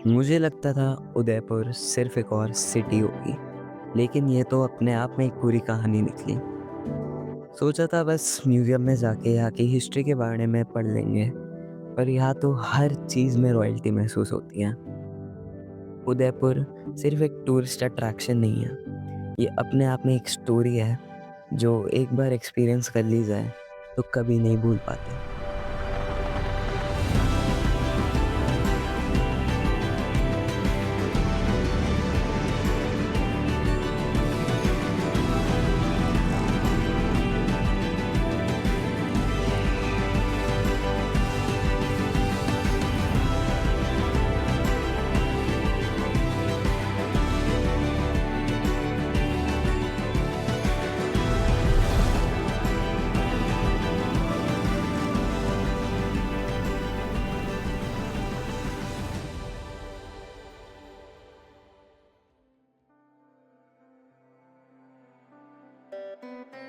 मुझे लगता था उदयपुर सिर्फ एक और सिटी होगी, लेकिन ये तो अपने आप में एक पूरी कहानी निकली। सोचा था बस म्यूज़ियम में जाके यहाँ की हिस्ट्री के बारे में पढ़ लेंगे, पर यहाँ तो हर चीज़ में रॉयल्टी महसूस होती है। उदयपुर सिर्फ एक टूरिस्ट अट्रैक्शन नहीं है, ये अपने आप में एक स्टोरी है जो एक बार एक्सपीरियंस कर ली जाए तो कभी नहीं भूल पाते।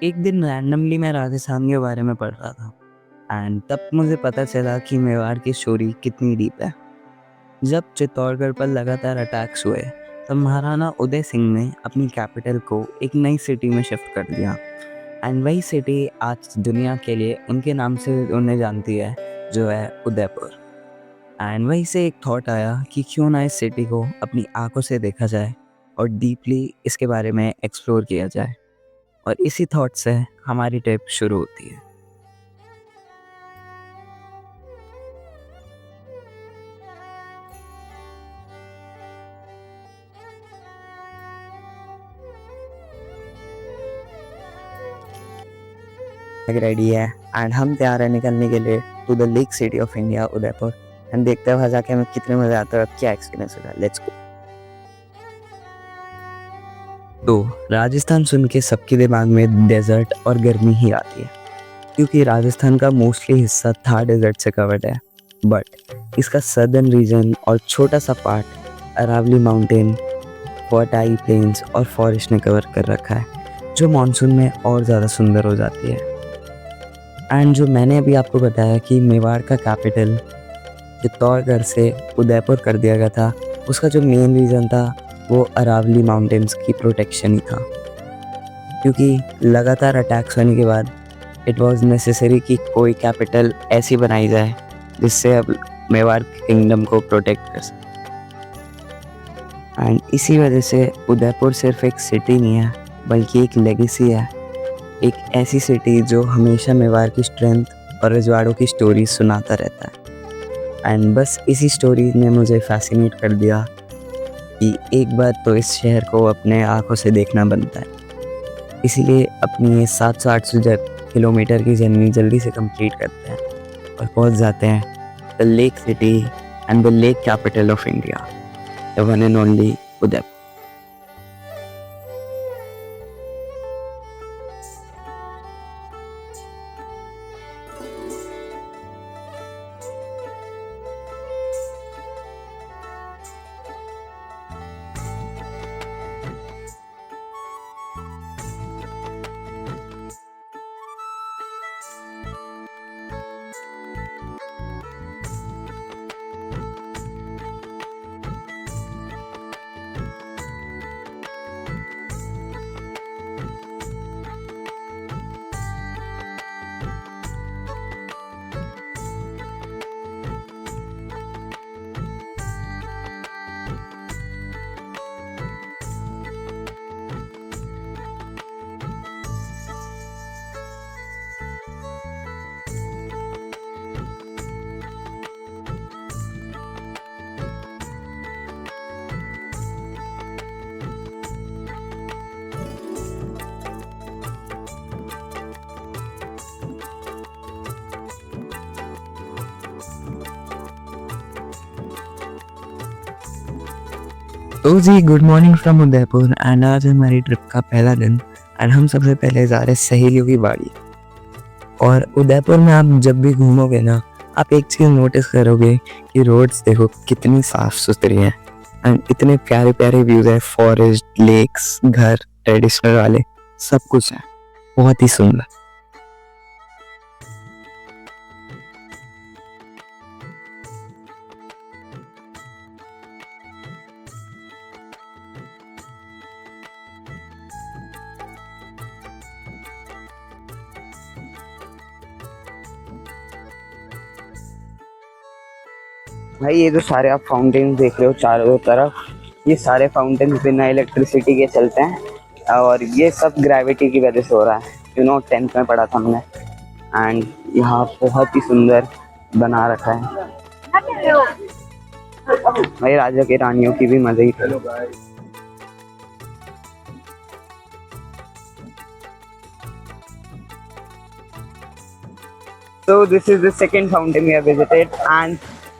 एक दिन रैंडमली मैं राजस्थान के बारे में पढ़ रहा था एंड तब मुझे पता चला कि मेवाड़ की स्टोरी कितनी डीप है। जब चित्तौड़गढ़ पर लगातार अटैक्स हुए तब महाराणा उदय सिंह ने अपनी कैपिटल को एक नई सिटी में शिफ्ट कर दिया एंड वही सिटी आज दुनिया के लिए उनके नाम से उन्हें जानती है, जो है उदयपुर। एंड वहीं से एक थॉट आया कि क्यों ना इस सिटी को अपनी आंखों से देखा जाए और डीपली इसके बारे में एक्सप्लोर किया जाए, और इसी थॉट से हमारी ट्रिप शुरू होती है। रेडी है एंड हम तैयार है निकलने के लिए to the lake city of India Udaipur. And देखते हैं वहाँ जाके हमें कितने मजा आता है और क्या एक्सपीरियंस होगा। Let's go. तो राजस्थान सुन के सबके दिमाग में डेजर्ट और गर्मी ही आती है, क्योंकि राजस्थान का मोस्टली हिस्सा थार डेजर्ट से कवर्ड है, बट इसका सदर्न रीजन और छोटा सा पार्ट अरावली माउंटेन, फोर्टाई प्लेन्स और फॉरेस्ट ने कवर कर रखा है, जो मानसून में और ज़्यादा सुंदर हो जाती है। एंड जो मैंने अभी आपको बताया कि मेवाड़ का कैपिटल चित्तौड़गढ़ से उदयपुर कर दिया गया था, उसका जो मेन रीज़न था वो अरावली माउंटेन्स की प्रोटेक्शन ही था, क्योंकि लगातार अटैक्स होने के बाद इट वाज नेसेसरी कि कोई कैपिटल ऐसी बनाई जाए जिससे अब मेवाड़ किंगडम को प्रोटेक्ट कर सके। एंड इसी वजह से उदयपुर सिर्फ एक सिटी नहीं है, बल्कि एक लेगेसी है, एक ऐसी सिटी जो हमेशा मेवाड़ की स्ट्रेंथ और रजवाड़ों की स्टोरीज सुनाता रहता है। एंड बस इसी स्टोरी ने मुझे फैसिनेट कर दिया कि एक बार तो इस शहर को अपने आंखों से देखना बनता है। इसीलिए अपनी ये 700-800 किलोमीटर की जर्नी जल्दी से कंप्लीट करते हैं और पहुंच जाते हैं the lake city and the lake capital of India, the one and only Udaipur. तो जी good morning from Udaipur and आज हमारी ट्रिप का पहला दिन एंड हम सबसे पहले जा रहे हैं सहेलियों की बाड़ी। और उदयपुर में आप जब भी घूमोगे ना, आप एक चीज़ नोटिस करोगे कि रोड्स देखो कितनी साफ सुथरी हैं एंड इतने प्यारे प्यारे व्यूज है, फॉरेस्ट, लेक्स, घर ट्रेडिशनल वाले, सब कुछ है, बहुत ही सुंदर। भाई ये जो सारे आप फाउंटेन देख रहे हो चारों तरफ, ये सारे फाउंटेन बिना इलेक्ट्रिसिटी के चलते हैं और ये सब ग्रेविटी की वजह से हो रहा है। 10th में पढ़ा था हमने। एंड यहाँ बहुत ही सुंदर बना रखा है भाई, राजा की रानियों की भी मजे ही थे। तो this is the second fountain we have visited and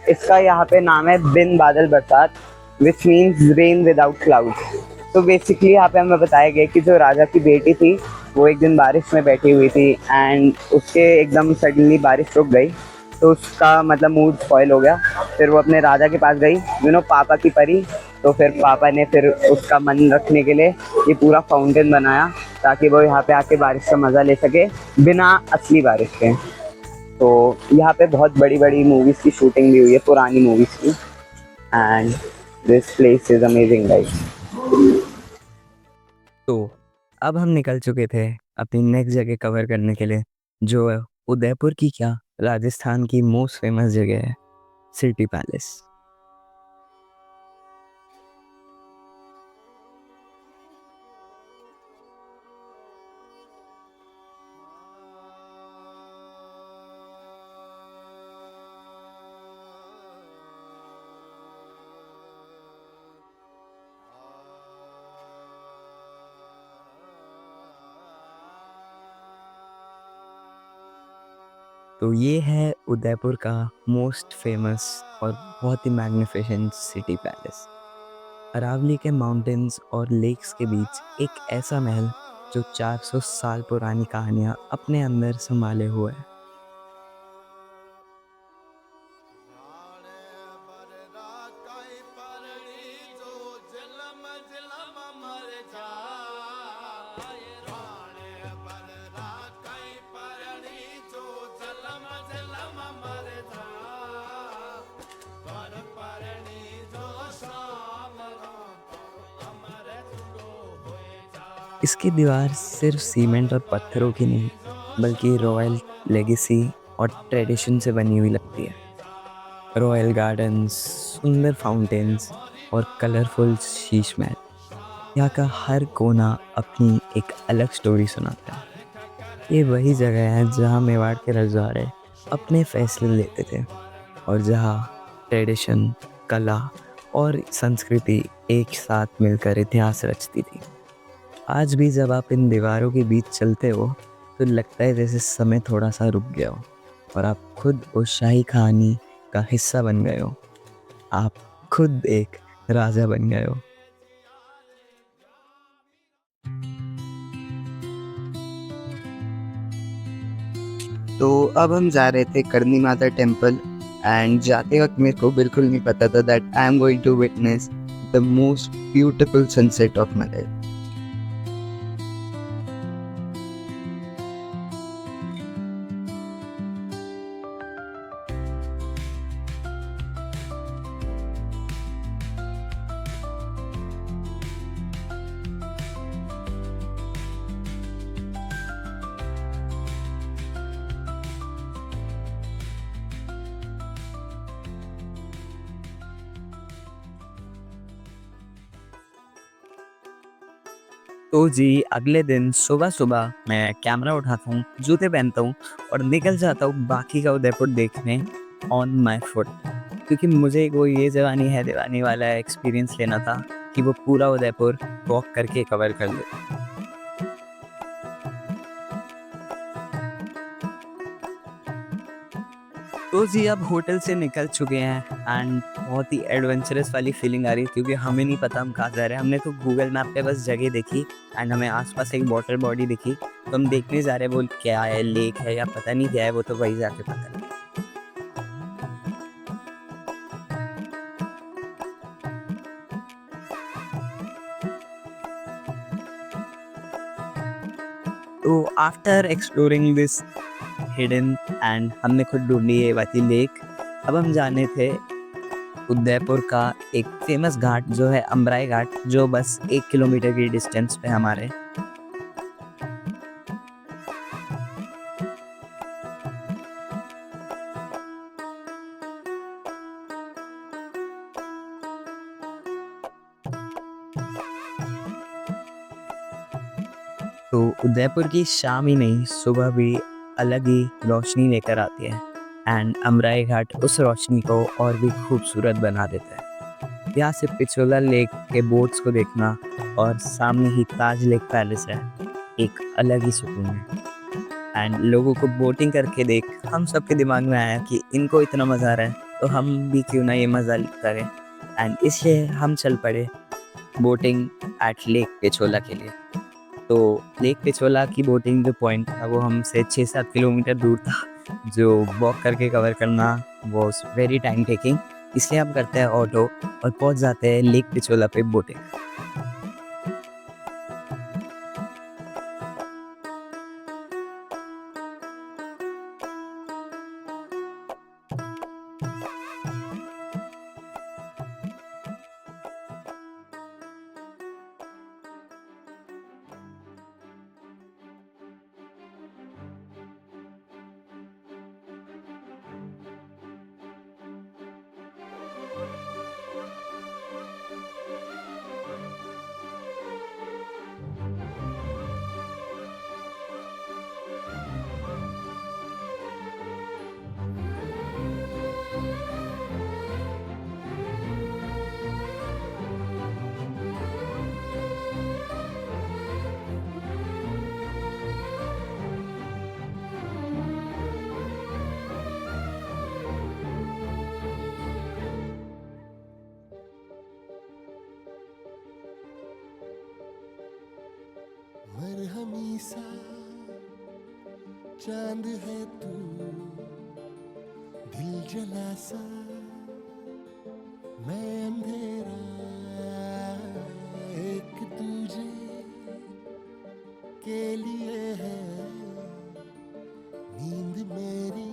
इसका यहाँ पे नाम है Bin Badal Barsat, which means rain without clouds. तो बेसिकली यहाँ पे हमें बताया गया कि जो राजा की बेटी थी वो एक दिन बारिश में बैठी हुई थी एंड उसके एकदम सडनली बारिश रुक गई, तो उसका मतलब मूड स्पॉइल हो गया। फिर वो अपने राजा के पास गई, पापा की परी। तो फिर पापा ने फिर उसका मन रखने के लिए ये पूरा फाउंटेन बनाया ताकि वो यहाँ पे आके बारिश का मज़ा ले सके बिना असली बारिश के। तो यहाँ पे बहुत बड़ी बड़ी मूवीज़ की शूटिंग भी हुई है, पुरानी मूवीज़ की। And this place is amazing guys. तो अब हम निकल चुके थे अपनी नेक्स्ट जगह कवर करने के लिए, जो उदयपुर की क्या, राजस्थान की मोस्ट फेमस जगह है, सिटी पैलेस। तो ये है उदयपुर का मोस्ट फेमस और बहुत ही मैग्निफिसेंट सिटी पैलेस। अरावली के माउंटेन्स और लेक्स के बीच एक ऐसा महल जो 400 साल पुरानी कहानियाँ अपने अंदर संभाले हुए है। इसकी दीवार सिर्फ सीमेंट और पत्थरों की नहीं, बल्कि रॉयल लेगेसी और ट्रेडिशन से बनी हुई लगती है। रॉयल गार्डन्स, सुंदर फाउंटेन्स और कलरफुल शीश महल, यहाँ का हर कोना अपनी एक अलग स्टोरी सुनाता है। ये वही जगह है जहाँ मेवाड़ के रजवाड़े अपने फैसले लेते थे और जहाँ ट्रेडिशन, कला और संस्कृति एक साथ मिलकर इतिहास रचती थी। आज भी जब आप इन दीवारों के बीच चलते हो तो लगता है जैसे समय थोड़ा सा रुक गया हो और आप खुद उस शाही कहानी का हिस्सा बन गए हो। आप खुद एक राजा बन गए हो। तो अब हम जा रहे थे करनी माता टेम्पल एंड जाते वक्त मेरे को बिल्कुल नहीं पता था that I am going to witness the most beautiful sunset of my life. तो जी अगले दिन सुबह सुबह मैं कैमरा उठाता हूँ, जूते पहनता हूँ और निकल जाता हूँ बाकी का उदयपुर देखने ऑन माई फुट, क्योंकि मुझे वो ये जवानी है दीवानी वाला एक्सपीरियंस लेना था कि वो पूरा उदयपुर वॉक करके कवर कर ले। तो जी अब होटल से निकल चुके हैं एंड बहुत ही एडवेंचरस वाली फीलिंग आ रही है, क्योंकि हमें नहीं पता हम कहाँ जा रहे हैं। हमने तो गूगल मैप पे बस जगह देखी एंड हमें आसपास एक वाटर बॉडी दिखी, तो हम देखने जा रहे हैं वो क्या है, लेक है या पता नहीं क्या है, वो तो वही जाके पता है। तो after exploring this hidden and हमने खुद ढूंढी ये वाली लेक, अब हम जाने थे उदयपुर का एक फेमस घाट जो है अम्बराई घाट, जो बस 1 किलोमीटर की डिस्टेंस पे हमारे। तो उदयपुर की शाम ही नहीं, सुबह भी अलग ही रोशनी लेकर आती है एंड अमराई घाट उस रोशनी को और भी खूबसूरत बना देता है। यहाँ से पिछोला लेक के बोट्स को देखना और सामने ही ताज लेक पैलेस है, एक अलग ही सुकून है। एंड लोगों को बोटिंग करके देख हम सबके दिमाग में आया कि इनको इतना मज़ा आ रहा है तो हम भी क्यों ना ये मज़ा करें। एंड इसलिए हम चल पड़े बोटिंग एट लेक पिछोला के लिए। तो लेक पिछोला की बोटिंग जो पॉइंट था वो हमसे 6-7 किलोमीटर दूर था, जो वॉक करके कवर करना वॉज वेरी टाइम टेकिंग। इसलिए हम करते हैं ऑटो और पहुंच जाते हैं लेक पिछोला पे बोटिंग। मरहमी सा चांद है तू, दिल जला सा मैं अंधेरा, एक तुझे के लिए है नींद मेरी,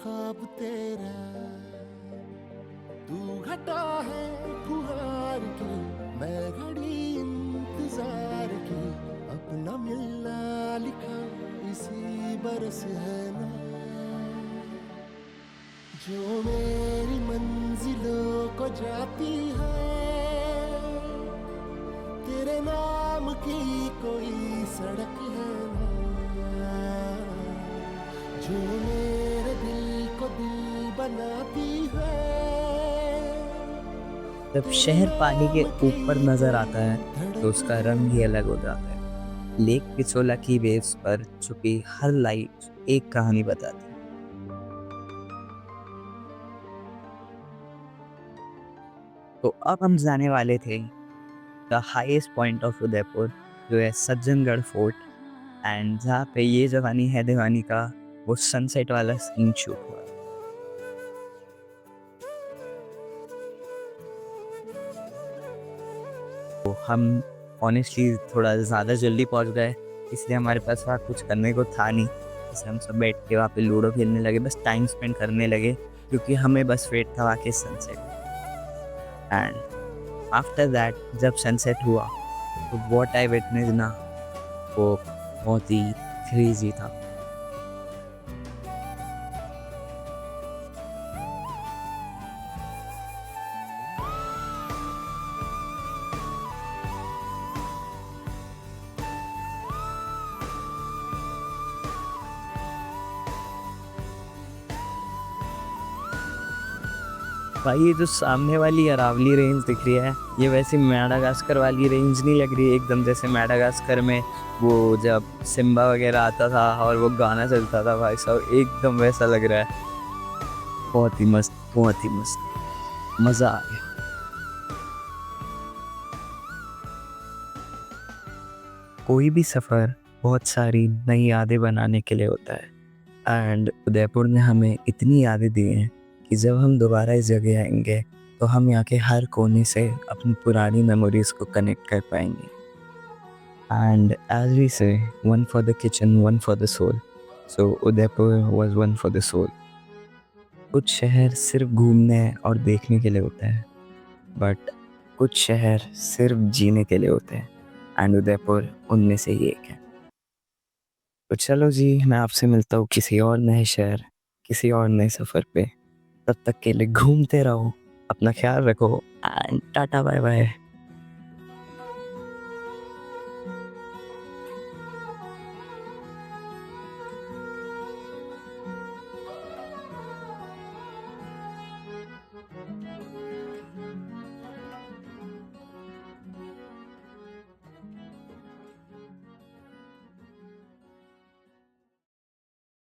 ख्वाब तेरा। तू घटा है फुहार की, मैं घड़ी इंतजार की, अपना मिलना लिखा इसी बरस है ना, जो मेरी मंजिलों को जाती है। तेरे नाम की कोई सड़क है ना, जो मेरे दिल को दिल बनाती है। जब शहर पानी के ऊपर नजर आता है तो उसका रंग ही अलग हो जाता है। लेक पिछोला की वेव्स पर छुपी हर लाइट एक कहानी बताती है। तो अब हम जाने वाले थे the highest point of Udaipur, जो है सज्जनगढ़ फोर्ट, एंड जहाँ पे ये जवानी है दीवानी का वो सनसेट वाला सीन शूट हुआ। तो हम ऑनेस्टली थोड़ा ज़्यादा जल्दी पहुंच गए, इसलिए हमारे पास वहाँ कुछ करने को था नहीं। इसलिए हम सब बैठ के वहाँ पे लूडो खेलने लगे, बस टाइम स्पेंड करने लगे, क्योंकि हमें बस वेट था वहाँ के सनसेट। एंड आफ्टर दैट जब सनसेट हुआ तो व्हाट आई विटनेस ना, वो बहुत ही क्रेजी था। भाई ये जो सामने वाली अरावली रेंज दिख रही है, ये वैसी मैडागास्कर वाली रेंज नहीं लग रही है एकदम, जैसे मैडागास्कर में वो जब सिम्बा वगैरह आता था और वो गाना चलता था, भाई साहब एकदम वैसा लग रहा है। बहुत ही मस्त, बहुत ही मस्त, मज़ा आ गया। कोई भी सफ़र बहुत सारी नई यादें बनाने के लिए होता है, एंड उदयपुर ने हमें इतनी यादें दी हैं कि जब हम दोबारा इस जगह आएंगे तो हम यहाँ के हर कोने से अपनी पुरानी मेमोरीज को कनेक्ट कर पाएंगे। And as we say, one for the kitchen, one for the soul, so Udaipur was one for the soul. कुछ शहर सिर्फ घूमने और देखने के लिए होते हैं, बट कुछ शहर सिर्फ जीने के लिए होते हैं, एंड उदयपुर उनमें से ही एक है। तो चलो जी, मैं आपसे मिलता हूँ किसी और नए शहर, किसी और नए सफ़र पे। तब तक के लिए घूमते रहो, अपना ख्याल रखो, एंड टाटा बाय बाय।